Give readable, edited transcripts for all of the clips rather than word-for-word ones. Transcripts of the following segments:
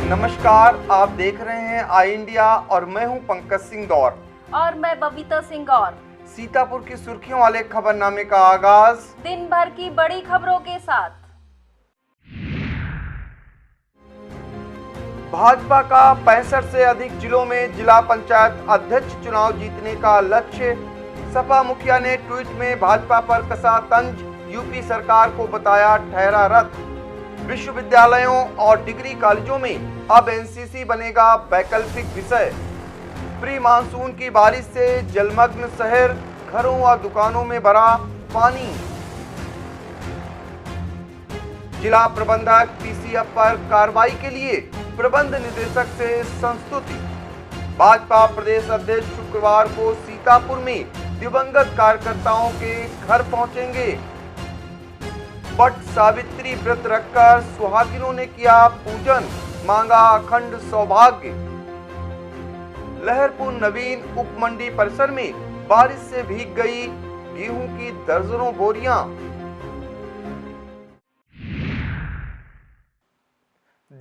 नमस्कार, आप देख रहे हैं आई इंडिया और मैं हूं पंकज सिंह गौर। और मैं बबीता सिंह गौर। सीतापुर की सुर्खियों वाले खबरनामे का आगाज दिन भर की बड़ी खबरों के साथ। भाजपा का 65 से अधिक जिलों में जिला पंचायत अध्यक्ष चुनाव जीतने का लक्ष्य। सपा मुखिया ने ट्वीट में भाजपा पर कसा तंज, यूपी सरकार को बताया ठहरा रद्द। विश्वविद्यालयों और डिग्री कॉलेजों में अब एनसीसी बनेगा वैकल्पिक विषय। प्री मानसून की बारिश से जलमग्न शहर, घरों व दुकानों में भरा पानी। जिला प्रबंधक पीसीएफ पर कार्रवाई के लिए प्रबंध निदेशक से संस्तुति। भाजपा प्रदेश अध्यक्ष शुक्रवार को सीतापुर में दिवंगत कार्यकर्ताओं के घर पहुंचेंगे। वट सावित्री व्रत रखकर सुहागिनों ने किया पूजन, मांगा अखंड सौभाग्य। लहरपुर नवीन उप मंडी परिसर में बारिश से भीग गई गेहूं की दर्जनों बोरियां।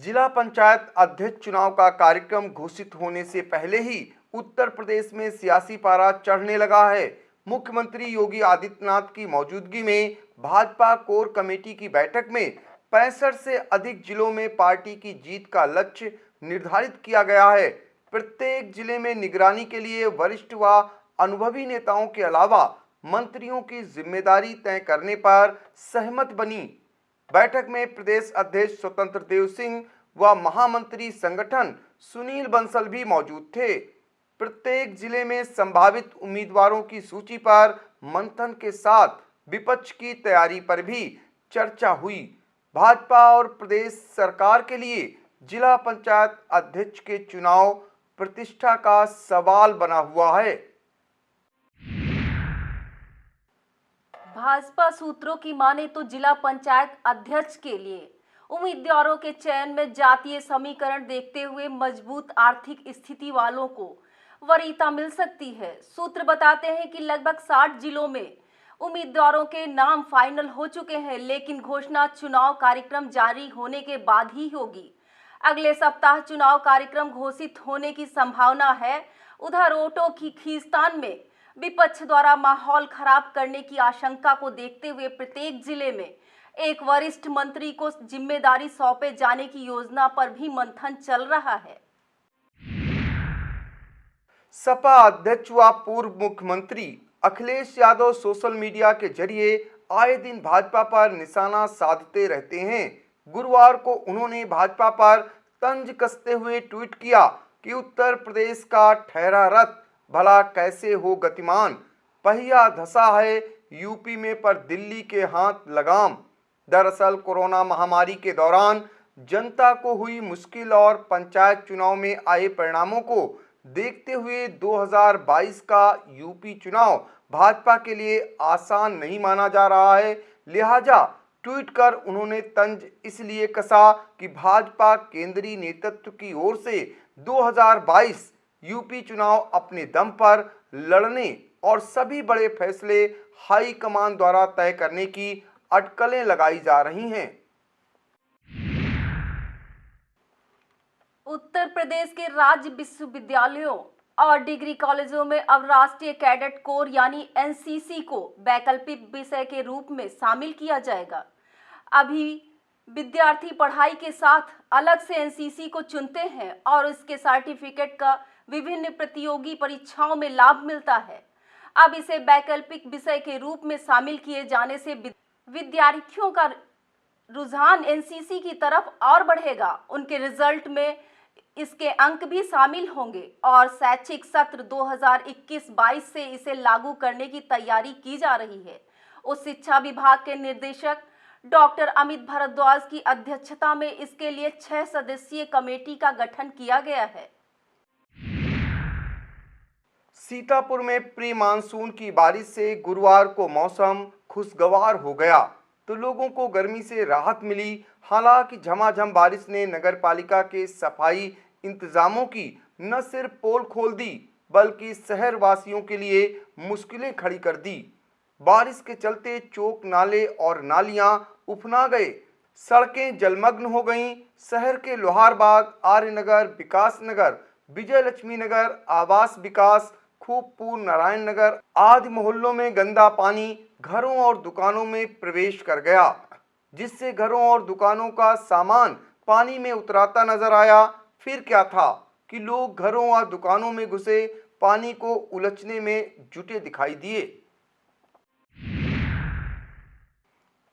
जिला पंचायत अध्यक्ष चुनाव का कार्यक्रम घोषित होने से पहले ही उत्तर प्रदेश में सियासी पारा चढ़ने लगा है। मुख्यमंत्री योगी आदित्यनाथ की मौजूदगी में भाजपा कोर कमेटी की बैठक में 65 से अधिक जिलों में पार्टी की जीत का लक्ष्य निर्धारित किया गया है। प्रत्येक जिले में निगरानी के लिए वरिष्ठ व अनुभवी नेताओं के अलावा मंत्रियों की जिम्मेदारी तय करने पर सहमत बनी। बैठक में प्रदेश अध्यक्ष स्वतंत्र देव सिंह व महामंत्री संगठन सुनील बंसल भी मौजूद थे। प्रत्येक जिले में संभावित उम्मीदवारों की सूची पर मंथन के साथ विपक्ष की तैयारी पर भी चर्चा हुई। भाजपा और प्रदेश सरकार के लिए जिला पंचायत अध्यक्ष के चुनाव प्रतिष्ठा का सवाल बना हुआ है। भाजपा सूत्रों की माने तो जिला पंचायत अध्यक्ष के लिए उम्मीदवारों के चयन में जातीय समीकरण देखते हुए मजबूत आर्थिक स्थिति वालों को वरीयता मिल सकती है। सूत्र बताते हैं कि लगभग 60 जिलों में उम्मीदवारों के नाम फाइनल हो चुके हैं, लेकिन घोषणा चुनाव कार्यक्रम जारी होने के बाद ही होगी। अगले सप्ताह चुनाव कार्यक्रम घोषित होने की संभावना है। उधर वोटों की खींचतान में विपक्ष द्वारा माहौल खराब करने की आशंका को देखते हुए प्रत्येक जिले में एक वरिष्ठ मंत्री को जिम्मेदारी सौंपे जाने की योजना पर भी मंथन चल रहा है। सपा अध्यक्ष व पूर्व मुख्यमंत्री अखिलेश यादव सोशल मीडिया के जरिए आए दिन भाजपा पर निशाना साधते रहते हैं। गुरुवार को उन्होंने भाजपा पर तंज कसते हुए ट्वीट किया कि उत्तर प्रदेश का ठहरा रथ भला कैसे हो गतिमान, पहिया धसा है यूपी में पर दिल्ली के हाथ लगाम। दरअसल कोरोना महामारी के दौरान जनता को हुई मुश्किल और पंचायत चुनाव में आए परिणामों को देखते हुए 2022 का यूपी चुनाव भाजपा के लिए आसान नहीं माना जा रहा है। लिहाजा ट्वीट कर उन्होंने तंज इसलिए कसा कि भाजपा केंद्रीय नेतृत्व की ओर से 2022 यूपी चुनाव अपने दम पर लड़ने और सभी बड़े फैसले हाईकमान द्वारा तय करने की अटकलें लगाई जा रही हैं। उत्तर प्रदेश के राज्य विश्वविद्यालयों और डिग्री कॉलेजों में अब राष्ट्रीय कैडेट कोर यानी एनसीसी को वैकल्पिक विषय के रूप में शामिल किया जाएगा। अभी विद्यार्थी पढ़ाई के साथ अलग से एनसीसी को चुनते हैं और इसके सर्टिफिकेट का विभिन्न प्रतियोगी परीक्षाओं में लाभ मिलता है। अब इसे वैकल्पिक विषय के रूप में शामिल किए जाने से विद्यार्थियों का रुझान एनसीसी की तरफ और बढ़ेगा। उनके रिजल्ट में इसके अंक भी शामिल होंगे और शैक्षिक सत्र 2021-22 से इसे लागू करने की तैयारी की जा रही है। उच्च शिक्षा विभाग के निदेशक डॉक्टर अमित भारद्वाज की अध्यक्षता में इसके लिए 6 सदस्यीय कमेटी का गठन किया गया है। सीतापुर में प्री मानसून की बारिश से गुरुवार को मौसम खुशगवार हो गया तो लोगों को गर्मी से राहत मिली। हालांकि झमाझम बारिश ने नगरपालिका के सफाई इंतजामों की न सिर्फ पोल खोल दी बल्कि शहर वासियों के लिए मुश्किलें खड़ी कर दी। बारिश के चलते चौक, नाले और नालियां उफना गए। सड़कें जलमग्न हो गईं। शहर के लोहारबाग, आर्यनगर, विकास नगर, विजय लक्ष्मी नगर, आवास विकास, खूबपुर, नारायण नगर आदि मोहल्लों में गंदा पानी घरों और दुकानों में प्रवेश कर गया, जिससे घरों और दुकानों का सामान पानी में उतराता नजर आया। फिर क्या था कि लोग घरों और दुकानों में घुसे पानी को उलचने में जुटे दिखाई दिए।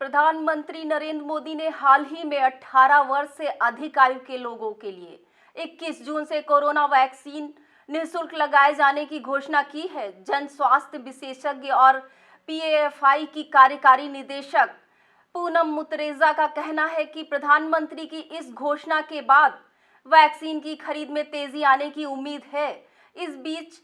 प्रधानमंत्री नरेंद्र मोदी ने हाल ही में 18 वर्ष से अधिक आयु के लोगों के लिए 21 जून से कोरोना वैक्सीन निःशुल्क लगाए जाने की घोषणा की है। जन स्वास्थ्य विशेषज्ञ और पीएएफआई की कार्यकारी निदेशक पूनम मुतरेजा का कहना है कि प्रधानमंत्री की इस घोषणा के बाद वैक्सीन की खरीद में तेजी आने की उम्मीद है। इस बीच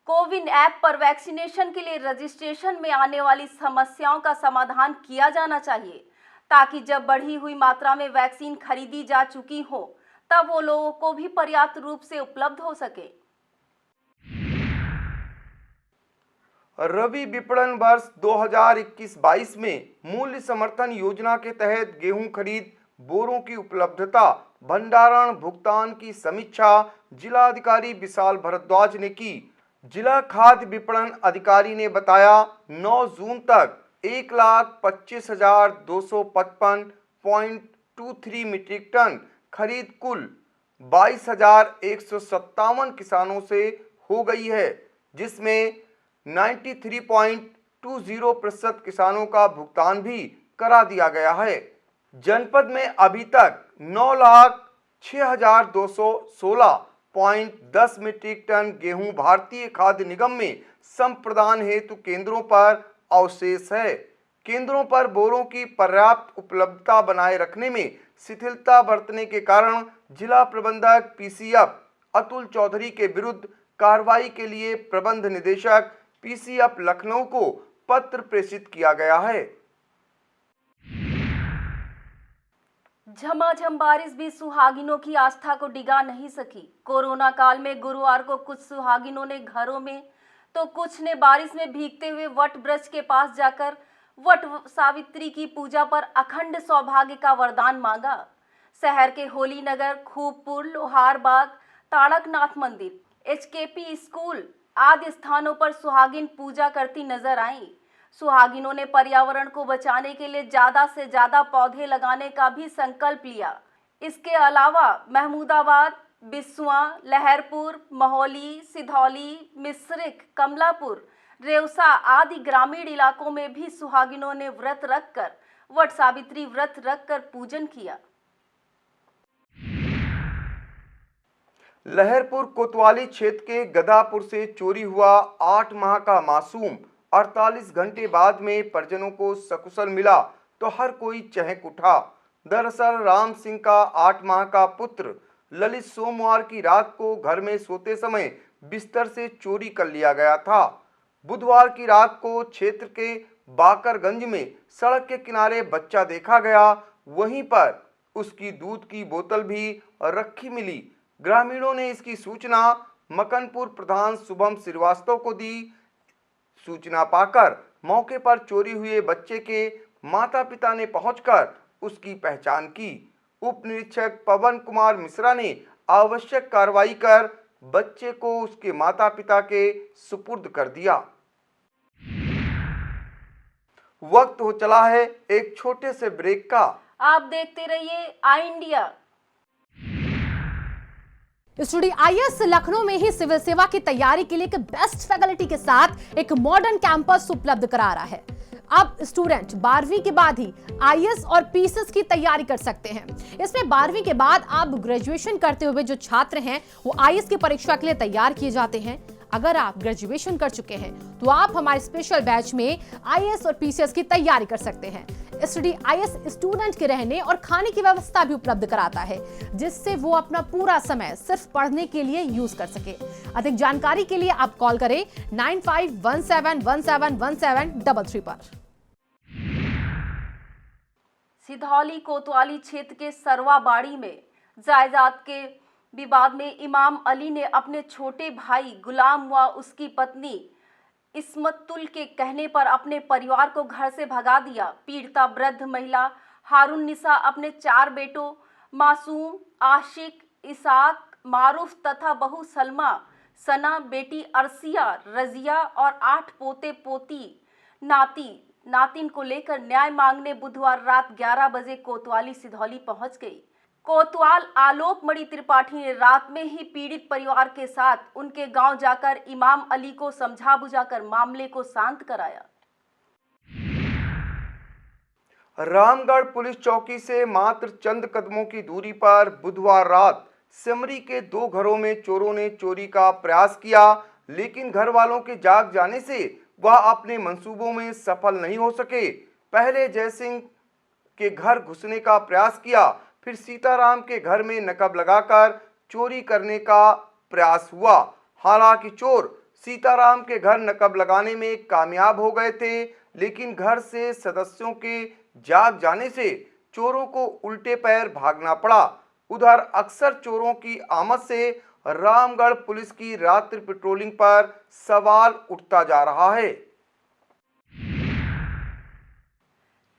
कोविन ऐप पर वैक्सीनेशन के लिए रजिस्ट्रेशन में आने वाली समस्याओं का समाधान किया जाना चाहिए, ताकि जब बढ़ी हुई मात्रा में वैक्सीन खरीदी जा चुकी हो तब वो लोगों को भी पर्याप्त रूप से उपलब्ध हो सके। रबी विपणन वर्ष 2021-22 में मूल्य समर्थन योजना के तहत गेहूं खरीद, बोरों की उपलब्धता, भंडारण, भुगतान की समीक्षा जिलाधिकारी विशाल भारद्वाज ने की। जिला खाद्य विपणन अधिकारी ने बताया 9 जून तक 1,25,255.23 मीट्रिक टन खरीद कुल 22,157 किसानों से हो गई है, जिसमें 93.20% किसानों का भुगतान भी करा दिया गया है। जनपद में अभी तक 9,06,216.10 मीट्रिक टन गेहूं भारतीय खाद्य निगम में संप्रदान हेतु केंद्रों पर अवशेष है। केंद्रों पर बोरों की पर्याप्त उपलब्धता बनाए रखने में शिथिलता बरतने के कारण जिला प्रबंधक पीसीएफ अतुल चौधरी के विरुद्ध कार्रवाई के लिए प्रबंध निदेशक पीसीएफ लखनऊ को पत्र प्रेषित किया गया है। झमाझम बारिश भी सुहागिनों की आस्था को डिगा नहीं सकी। कोरोना काल में गुरुवार को कुछ सुहागिनों ने घरों में तो कुछ ने बारिश में भीगते हुए वट वृक्ष के पास जाकर वट सावित्री की पूजा पर अखंड सौभाग्य का वरदान मांगा। शहर के होली नगर, खूबपुर, लोहारबाग, ताड़कनाथ मंदिर, एचकेपी स्कूल आदि स्थानों पर सुहागिन पूजा करती नजर आईं। सुहागिनों ने पर्यावरण को बचाने के लिए ज्यादा से ज्यादा पौधे लगाने का भी संकल्प लिया। इसके अलावा महमूदाबाद, बिस्वा, लहरपुर, महौली, सिधौली, मिश्रिक, कमलापुर, रेवसा आदि ग्रामीण इलाकों में भी सुहागिनों ने व्रत रखकर वट सावित्री व्रत रखकर पूजन किया। लहरपुर कोतवाली क्षेत्र के गदापुर से चोरी हुआ 8 माह का मासूम 48 घंटे बाद में परिजनों को सकुशल मिला तो हर कोई चहक उठा। दरअसल राम सिंह का 8 माह का पुत्र ललित सोमवार की रात को घर में सोते समय बिस्तर से चोरी कर लिया गया था। बुधवार की रात को क्षेत्र के बाकरगंज में सड़क के किनारे बच्चा देखा गया, वहीं पर उसकी दूध की बोतल भी रखी मिली। ग्रामीणों ने इसकी सूचना मकनपुर प्रधान शुभम श्रीवास्तव को दी। सूचना पाकर मौके पर चोरी हुए बच्चे के माता पिता ने पहुंचकर उसकी पहचान की। उप निरीक्षक पवन कुमार मिश्रा ने आवश्यक कार्रवाई कर बच्चे को उसके माता पिता के सुपुर्द कर दिया। वक्त हो चला है एक छोटे से ब्रेक का। आप देखते रहिए आई इंडिया। स्टूडियो आईएएस लखनऊ में ही सिविल सेवा की तैयारी के लिए एक बेस्ट फैकल्टी के साथ एक मॉडर्न कैंपस उपलब्ध करा रहा है। अब स्टूडेंट 12वीं के बाद ही आईएएस और पीसीएस की तैयारी कर सकते हैं। इसमें 12वीं के बाद आप ग्रेजुएशन करते हुए जो छात्र हैं वो आईएएस की परीक्षा के लिए तैयार किए जाते हैं। अगर आप ग्रेजुएशन कर चुके हैं तो आप हमारे स्पेशल बैच में आईएएस और पीसीएस की तैयारी कर सकते हैं। स्टडी आईएएस स्टूडेंट के रहने और खाने की व्यवस्था भी उपलब्ध कराता है, जिससे वो अपना पूरा समय सिर्फ पढ़ने के लिए यूज कर सके। अधिक जानकारी के लिए आप कॉल करें 9517171733 पर। सिधौली कोतवाली क्षेत्र के सरवाबाड़ी में जायदाद के विवाद में इमाम अली ने अपने छोटे भाई गुलाम व उसकी पत्नी इस्मतुल के कहने पर अपने परिवार को घर से भगा दिया। पीड़िता वृद्ध महिला हारून निसा अपने 4 बेटों मासूम, आशिक, इसाक, मारूफ तथा बहू सलमा, सना, बेटी अर्सिया, रजिया और 8 पोते पोती, नातिन को लेकर न्याय मांगने बुधवार रात 11 बजे कोतवाली सिधौली पहुंच गई। कोतवाल आलोक मणि त्रिपाठी ने रात में ही पीड़ित परिवार के साथ उनके गांव जाकर इमाम अली को समझा बुझाकर मामले को शांत कराया। रामगढ़ पुलिस चौकी से मात्र चंद कदमों की दूरी पर बुधवार रात सिमरी के 2 घरों में चोरों ने चोरी का प्रयास किया, लेकिन घर वालों के जाग जाने से वह अपने मंसूबों में सफल नहीं हो सके। पहले जयसिंह के घर घुसने का प्रयास किया, फिर सीताराम के घर में नकब लगाकर चोरी करने का प्रयास हुआ। हालांकि चोर सीताराम के घर नकब लगाने में कामयाब हो गए थे, लेकिन घर से सदस्यों के जाग जाने से चोरों को उल्टे पैर भागना पड़ा। उधर अक्सर चोरों की आमद से रामगढ़ पुलिस की रात्रि पेट्रोलिंग पर सवाल उठता जा रहा है।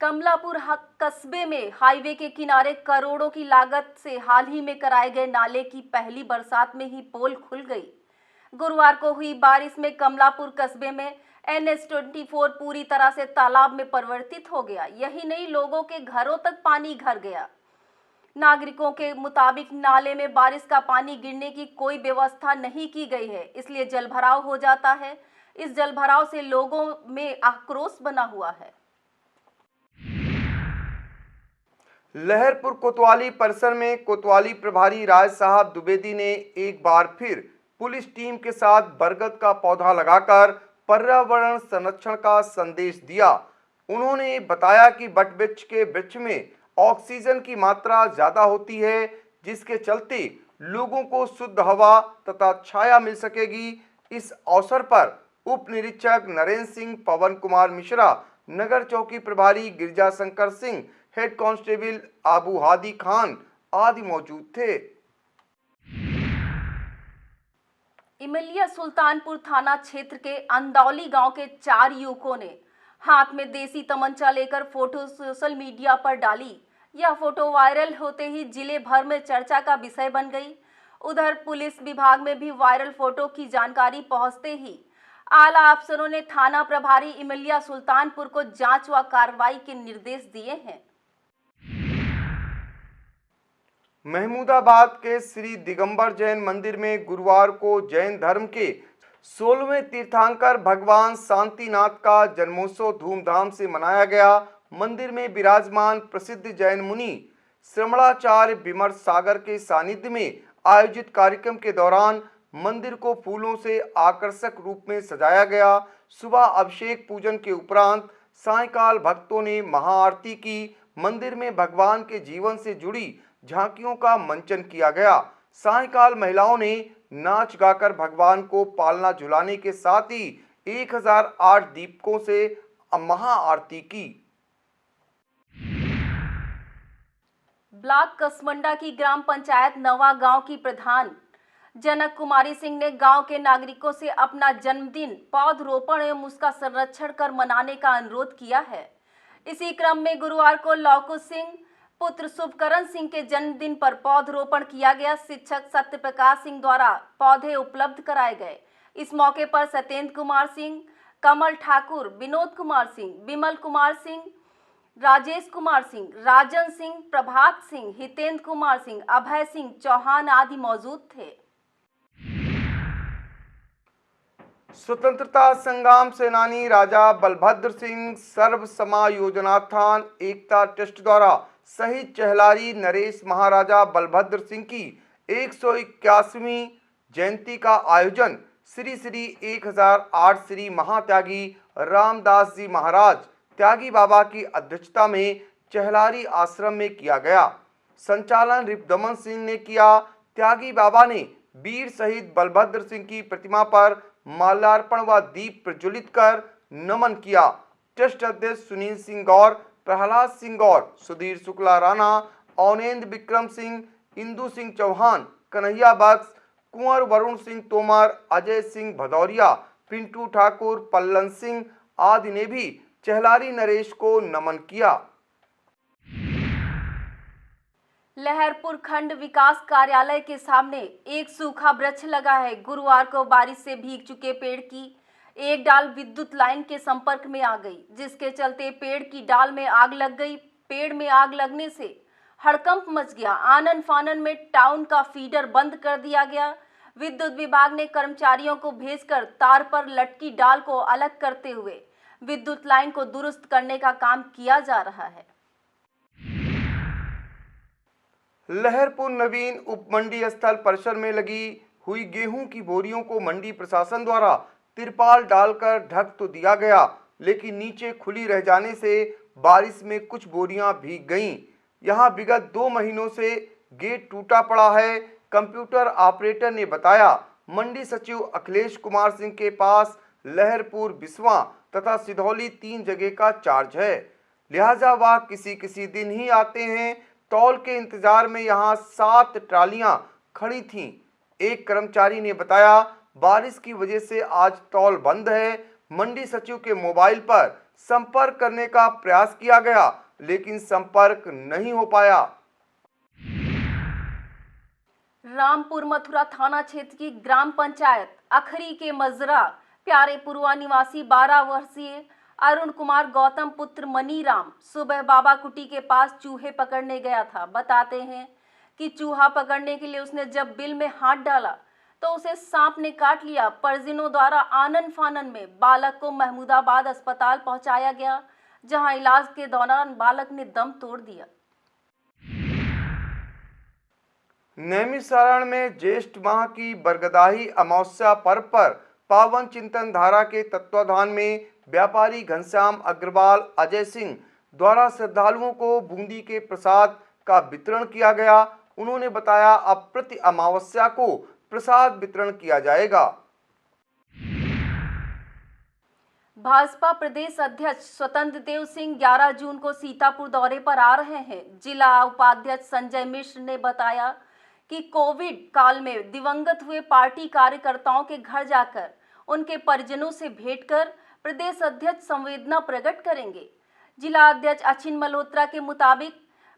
कमलापुर कस्बे में हाईवे के किनारे करोड़ों की लागत से हाल ही में कराए गए नाले की पहली बरसात में ही पोल खुल गई। गुरुवार को हुई बारिश में कमलापुर कस्बे में NH-24 पूरी तरह से तालाब में परिवर्तित हो गया। यही नहीं, लोगों के घरों तक पानी घर गया। नागरिकों के मुताबिक नाले में बारिश का पानी गिरने की कोई व्यवस्था नहीं की गई है, इसलिए जलभराव हो जाता है। इस जलभराव से लोगों में आक्रोश बना हुआ है। लहरपुर कोतवाली परिसर में कोतवाली प्रभारी राज साहब द्विवेदी ने एक बार फिर पुलिस टीम के साथ बरगद का पौधा लगाकर पर्यावरण संरक्षण का संदेश दिया। उन्होंने बताया कि वटवृक्ष के वृक्ष में ऑक्सीजन की मात्रा ज्यादा होती है, जिसके चलते लोगों को शुद्ध हवा तथा छाया मिल सकेगी। इस अवसर पर उप निरीक्षक नरेंद्र सिंह, पवन कुमार मिश्रा, नगर चौकी प्रभारी गिरजा शंकर सिंह, हेड कांस्टेबल आबू हादी खान आदि मौजूद थे। इमलिया सुल्तानपुर थाना क्षेत्र के अंदौली गांव के 4 युवकों ने हाथ में देसी तमंचा लेकर फोटो सोशल मीडिया पर डाली। यह फोटो वायरल होते ही जिले भर में चर्चा का विषय बन गई। उधर पुलिस विभाग में भी वायरल फोटो की जानकारी पहुंचते ही आला अफसरों ने थाना प्रभारी इमलिया सुल्तानपुर को जांच व कार्रवाई के निर्देश दिए हैं। महमूदाबाद के श्री दिगंबर जैन मंदिर में गुरुवार को जैन धर्म के 16वें तीर्थंकर भगवान शांतिनाथ का जन्मोत्सव धूमधाम से मनाया गया। मंदिर में विराजमान प्रसिद्ध जैन मुनि श्रमणाचार्य विमर्श सागर के सानिध्य में आयोजित कार्यक्रम के दौरान मंदिर को फूलों से आकर्षक रूप में सजाया गया। सुबह अभिषेक पूजन के उपरांत सायंकाल भक्तों ने महाआरती की। मंदिर में भगवान के जीवन से जुड़ी झांकियों का मंचन किया गया। सायंकाल महिलाओं ने नाच गाकर भगवान को पालना झुलाने के साथ ही 1008 दीपकों से महाआरती की। ब्लॉक कसमंडा की ग्राम पंचायत नवा गांव की प्रधान जनक कुमारी सिंह ने गांव के नागरिकों से अपना जन्मदिन पौधरोपण एवं उसका संरक्षण कर मनाने का अनुरोध किया है। इसी क्रम में गुरुवार को लौकुश सिंह पुत्र शुभकरण सिंह के जन्मदिन पर पौधरोपण किया गया। शिक्षक सत्य प्रकाश सिंह द्वारा पौधे उपलब्ध कराए गए। इस मौके पर सत्येंद्र कुमार सिंह, कमल ठाकुर, विनोद कुमार सिंह, विमल कुमार सिंह, राजेश कुमार सिंह, राजन सिंह, प्रभात सिंह, हितेंद्र कुमार सिंह, अभय सिंह चौहान आदि मौजूद थे। स्वतंत्रता संग्राम सेनानी राजा बलभद्र सिंह सर्व समायोजनार्थान एकता ट्रस्ट द्वारा शहीद चहलारी नरेश महाराजा बलभद्र सिंह की 181वीं जयंती का आयोजन श्री श्री 1008 श्री महात्यागी रामदास जी महाराज त्यागी बाबा की अध्यक्षता में चहलारी आश्रम में किया गया। संचालन रिपुदमन सिंह ने किया। त्यागी बाबा ने वीर शहीद बलभद्र सिंह की प्रतिमा पर माल्यार्पण व दीप प्रज्वलित कर नमन किया। ट्रस्ट अध्यक्ष सुनील सिंह गौर, प्रहलाद सिंह गौर, सुधीर शुक्ला राणा, औनेन्द्र विक्रम सिंह, इंदु सिंह चौहान, कन्हैया बख्श, कुंवर वरुण सिंह तोमर, अजय सिंह भदौरिया, पिंटू ठाकुर, पल्लन सिंह आदि ने भी चहलारी नरेश को नमन किया। लहरपुर खंड विकास कार्यालय के सामने एक सूखा वृक्ष लगा है। गुरुवार को बारिश से भीग चुके पेड़ की एक डाल विद्युत लाइन के संपर्क में आ गई, जिसके चलते पेड़ की डाल में आग लग गई। पेड़ में आग लगने से हड़कंप मच गया। आनन फानन में टाउन का फीडर बंद कर दिया गया। विद्युत विभाग ने कर्मचारियों को भेजकर तार पर लटकी डाल को अलग करते हुए विद्युत लाइन को दुरुस्त करने का काम किया जा रहा है। लहरपुर नवीन उपमंडी स्थल परिसर में लगी हुई गेहूं की बोरियों को मंडी प्रशासन द्वारा तिरपाल डालकर ढक तो दिया गया, लेकिन नीचे खुली रह जाने से बारिश में कुछ बोरियां भीग गईं। यहां विगत 2 महीनों से गेट टूटा पड़ा है। कंप्यूटर ऑपरेटर ने बताया, मंडी सचिव अखिलेश कुमार सिंह के पास लहरपुर, बिस्वा तथा सिधौली 3 जगह का चार्ज है, लिहाजा वह किसी दिन ही आते हैं। तौल के इंतजार में यहां 7 ट्रालियां खड़ी थीं। एक कर्मचारी ने बताया, बारिश की वजह से आज तौल बंद है। मंडी सचिव के मोबाइल पर संपर्क करने का प्रयास किया गया, लेकिन संपर्क नहीं हो पाया। रामपुर मथुरा थाना क्षेत्र की ग्राम पंचायत अखरी के मजरा प्यारेपुरवा निवासी 12 वर्षीय अरुण कुमार गौतम पुत्र मनीराम सुबह बाबा कुटी के पास चूहे पकड़ने गया था। बताते हैं कि चूहा पकड़ने के लिए उसने जब बिल में हाथ डाला तो उसे सांप ने काट लिया। परिजनों द्वारा आनन फानन में बालक को महमूदाबाद अस्पताल पहुंचाया गया, जहां इलाज के दौरान बालक ने दम तोड़ दिया। नैमिषारण्य में ज्येष्ठ माह की बरगदाही अमावस्या पर्व पर पावन चिंतन धारा के तत्वाधान में व्यापारी घनश्याम अग्रवाल, अजय सिंह द्वारा श्रद्धालुओं को बूंदी के प्रसाद का वितरण किया गया। उन्होंने बताया, अब प्रति अमावस्या को प्रसाद वितरण किया जाएगा। भाजपा प्रदेश अध्यक्ष स्वतंत्र देव सिंह 11 जून को सीतापुर दौरे पर आ रहे हैं। जिला उपाध्यक्ष संजय मिश्र ने बताया कि कोविड काल में दिवंगत हुए पार्टी कार्यकर्ताओं के घर जाकर उनके परिजनों से भेंट कर प्रदेश अध्यक्ष संवेदना प्रकट करेंगे। जिला अध्यक्ष अचिन मल्होत्रा के मुताबिक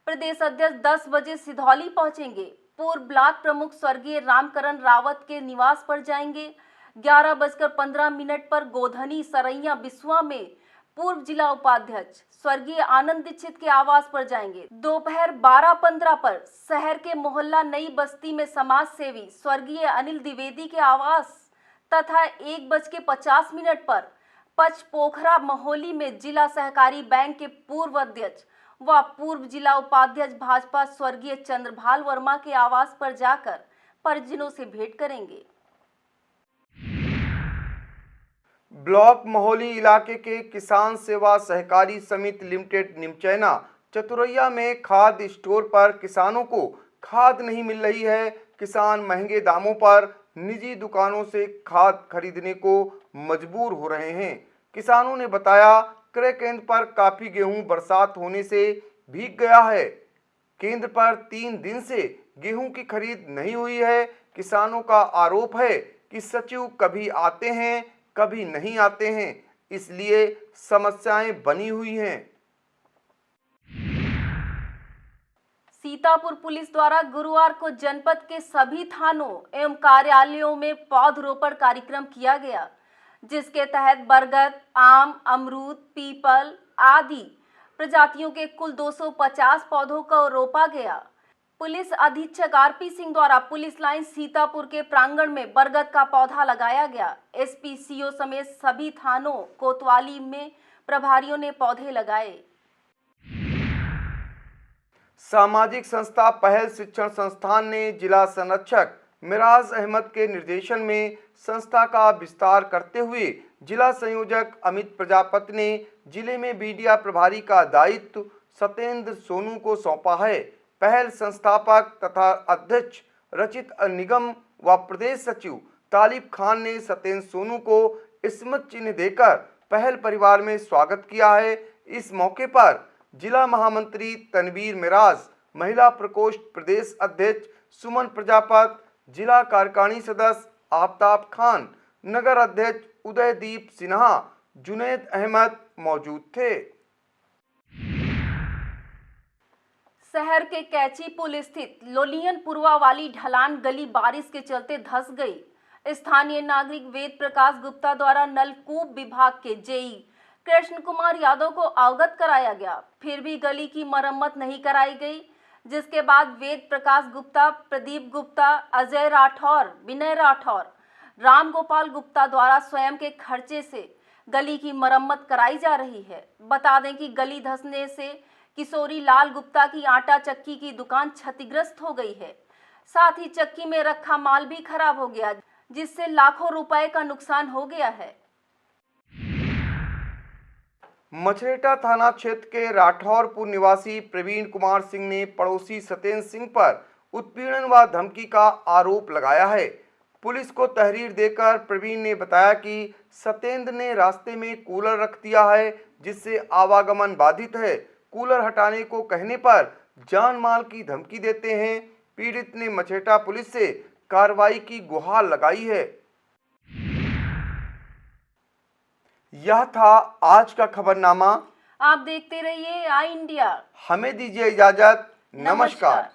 प्रदेश अध्यक्ष 10 बजे सिधौली पहुंचेंगे। पूर्व ब्लॉक प्रमुख स्वर्गीय रामकरण रावत के निवास पर जाएंगे। 11:15 पर गोधनी सरैया बिस्वा में पूर्व जिला उपाध्यक्ष स्वर्गीय आनंद दीक्षित के आवास पर जाएंगे। दोपहर 12:15 पर शहर के मोहल्ला नई बस्ती में समाज सेवी स्वर्गीय अनिल द्विवेदी के आवास तथा 1:50 पर पचपोखरा महोली में जिला सहकारी बैंक के पूर्व अध्यक्ष व पूर्व जिला उपाध्यक्ष भाजपा स्वर्गीय चंद्रभाल वर्मा के आवास पर जाकर परिजनों से भेंट करेंगे। ब्लॉक महोली इलाके के किसान सेवा सहकारी समिति लिमिटेड निमचैना चतुरैया में खाद स्टोर पर किसानों को खाद नहीं मिल रही है। किसान महंगे दामों पर निजी दुकानों से खाद खरीदने को मजबूर हो रहे हैं। किसानों ने बताया, क्रय केंद्र पर काफी गेहूं बरसात होने से भीग गया है। केंद्र पर 3 दिन से गेहूं की खरीद नहीं हुई है। किसानों का आरोप है कि सचिव कभी आते हैं कभी नहीं आते हैं, इसलिए समस्याएं बनी हुई हैं। सीतापुर पुलिस द्वारा गुरुवार को जनपद के सभी थानों एवं कार्यालयों में पौधरोपण कार्यक्रम किया गया, जिसके तहत बरगद, आम, अमरूद, पीपल आदि प्रजातियों के कुल 250 पौधों को रोपा गया। पुलिस अधीक्षक आरपी सिंह द्वारा पुलिस लाइन सीतापुर के प्रांगण में बरगद का पौधा लगाया गया। एसपी, सीओ समेत सभी थानों कोतवाली में प्रभारियों ने पौधे लगाए। सामाजिक संस्था पहल शिक्षण संस्थान ने जिला संरक्षक मिराज अहमद के निर्देशन में संस्था का विस्तार करते हुए जिला संयोजक अमित प्रजापति ने जिले में मीडिया प्रभारी का दायित्व सत्येंद्र सोनू को सौंपा है। पहल संस्थापक तथा अध्यक्ष रचित निगम व प्रदेश सचिव तालिब खान ने सत्येंद्र सोनू को स्मृति चिन्ह देकर पहल परिवार में स्वागत किया है। इस मौके पर जिला महामंत्री तनवीर मिराज, महिला प्रकोष्ठ प्रदेश अध्यक्ष सुमन प्रजापति, जिला कार्यकारिणी सदस्य आफ्ताब खान, नगर अध्यक्ष उदयदीप सिन्हा, जुनैद अहमद मौजूद थे। शहर के कैची पुल स्थित लोलियनपुरवा वाली ढलान गली बारिश के चलते धंस गई। स्थानीय नागरिक वेद प्रकाश गुप्ता द्वारा नलकूप विभाग के जेई कृष्ण कुमार यादव को अवगत कराया गया, फिर भी गली की मरम्मत नहीं कराई गई, जिसके बाद वेद प्रकाश गुप्ता, प्रदीप गुप्ता, अजय राठौर, विनय राठौर, राम गोपाल गुप्ता द्वारा स्वयं के खर्चे से गली की मरम्मत कराई जा रही है। बता दें कि गली धंसने से किशोरी लाल गुप्ता की आटा चक्की की दुकान क्षतिग्रस्त हो गई है। साथ ही चक्की में रखा माल भी खराब हो गया, जिससे लाखों रुपए का नुकसान हो गया है। मछरेटा थाना क्षेत्र के राठौरपुर निवासी प्रवीण कुमार सिंह ने पड़ोसी सत्येंद्र सिंह पर उत्पीड़न व धमकी का आरोप लगाया है। पुलिस को तहरीर देकर प्रवीण ने बताया कि सत्येंद्र ने रास्ते में कूलर रख दिया है, जिससे आवागमन बाधित है। कूलर हटाने को कहने पर जान माल की धमकी देते हैं। पीड़ित ने मछरेटा पुलिस से कार्रवाई की गुहार लगाई है। यह था आज का खबरनामा। आप देखते रहिए आई इंडिया। हमें दीजिए इजाजत। नमस्कार।